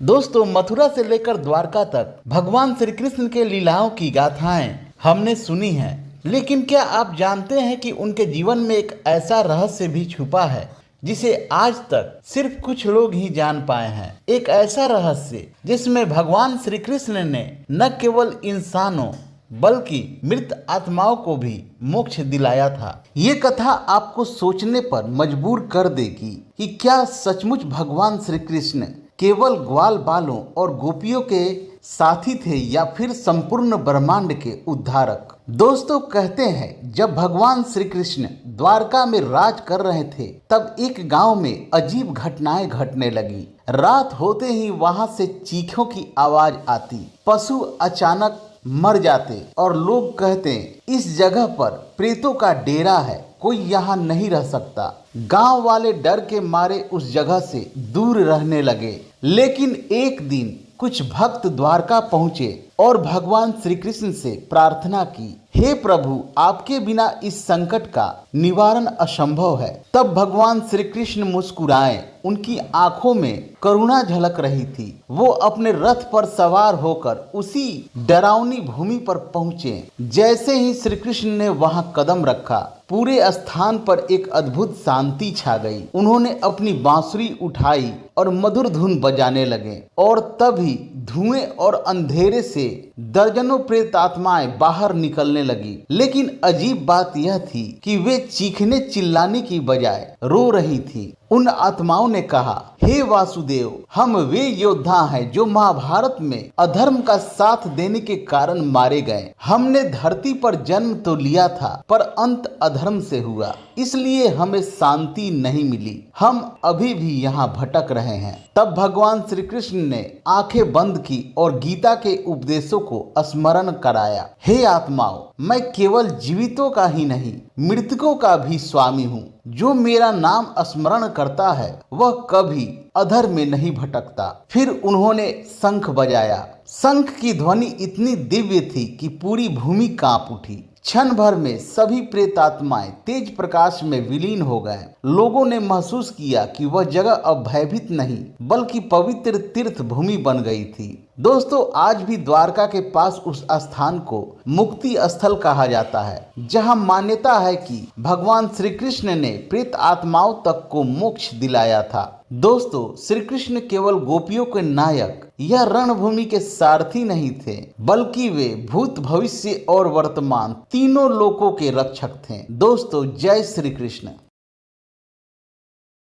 दोस्तों, मथुरा से लेकर द्वारका तक भगवान श्री कृष्ण के लीलाओं की गाथाएं हमने सुनी हैं, लेकिन क्या आप जानते हैं कि उनके जीवन में एक ऐसा रहस्य भी छुपा है जिसे आज तक सिर्फ कुछ लोग ही जान पाए हैं। एक ऐसा रहस्य जिसमें भगवान श्री कृष्ण ने न केवल इंसानों बल्कि मृत आत्माओं को भी मोक्ष दिलाया था। ये कथा आपको सोचने पर मजबूर कर देगी कि क्या सचमुच भगवान श्री कृष्ण केवल ग्वाल बालों और गोपियों के साथी थे या फिर संपूर्ण ब्रह्मांड के उद्धारक। दोस्तों, कहते हैं जब भगवान श्री कृष्ण द्वारका में राज कर रहे थे तब एक गांव में अजीब घटनाएं घटने लगी। रात होते ही वहां से चीखों की आवाज आती, पशु अचानक मर जाते और लोग कहते इस जगह पर प्रेतों का डेरा है, कोई यहाँ नहीं रह सकता। गांव वाले डर के मारे उस जगह से दूर रहने लगे। लेकिन एक दिन कुछ भक्त द्वारका पहुँचे और भगवान श्री कृष्ण से प्रार्थना की, हे प्रभु, आपके बिना इस संकट का निवारण असंभव है। तब भगवान श्री कृष्ण मुस्कुराए, उनकी आंखों में करुणा झलक रही थी। वो अपने रथ पर सवार होकर उसी डरावनी भूमि पर पहुंचे। जैसे ही श्री कृष्ण ने वहां कदम रखा, पूरे स्थान पर एक अद्भुत शांति छा गई। उन्होंने अपनी बांसुरी उठाई और मधुर धुन बजाने लगे और तभी धुएं और अंधेरे से दर्जनों प्रेत आत्माएं बाहर निकलने लगी। लेकिन अजीब बात यह थी कि वे चीखने चिल्लाने की बजाय रो रही थी। उन आत्माओं ने कहा, हे वासुदेव, हम वे योद्धा हैं जो महाभारत में अधर्म का साथ देने के कारण मारे गए। हमने धरती पर जन्म तो लिया था पर अंत अधर्म से हुआ, इसलिए हमें शांति नहीं मिली। हम अभी भी यहाँ भटक रहे हैं। तब भगवान श्री कृष्ण ने आंखें बंद की और गीता के उपदेशों को स्मरण कराया। हे आत्माओं, मैं केवल जीवितों का ही नहीं, मृतकों का भी स्वामी हूँ। जो मेरा नाम स्मरण करता है वह कभी अधर में नहीं भटकता। फिर उन्होंने शंख बजाया। शंख की ध्वनि इतनी दिव्य थी कि पूरी भूमि कांप उठी। क्षण भर में सभी प्रेतात्माएं तेज प्रकाश में विलीन हो गए। लोगों ने महसूस किया कि वह जगह अब भयभीत नहीं बल्कि पवित्र तीर्थ भूमि बन गई थी। दोस्तों, आज भी द्वारका के पास उस स्थान को मुक्ति स्थल कहा जाता है, जहां मान्यता है कि भगवान श्री कृष्ण ने प्रेत आत्माओं तक को मोक्ष दिलाया था। दोस्तों, श्री कृष्ण केवल गोपियों के नायक या रणभूमि के सारथी नहीं थे, बल्कि वे भूत, भविष्य और वर्तमान तीनों लोकों के रक्षक थे। दोस्तों, जय श्री कृष्ण।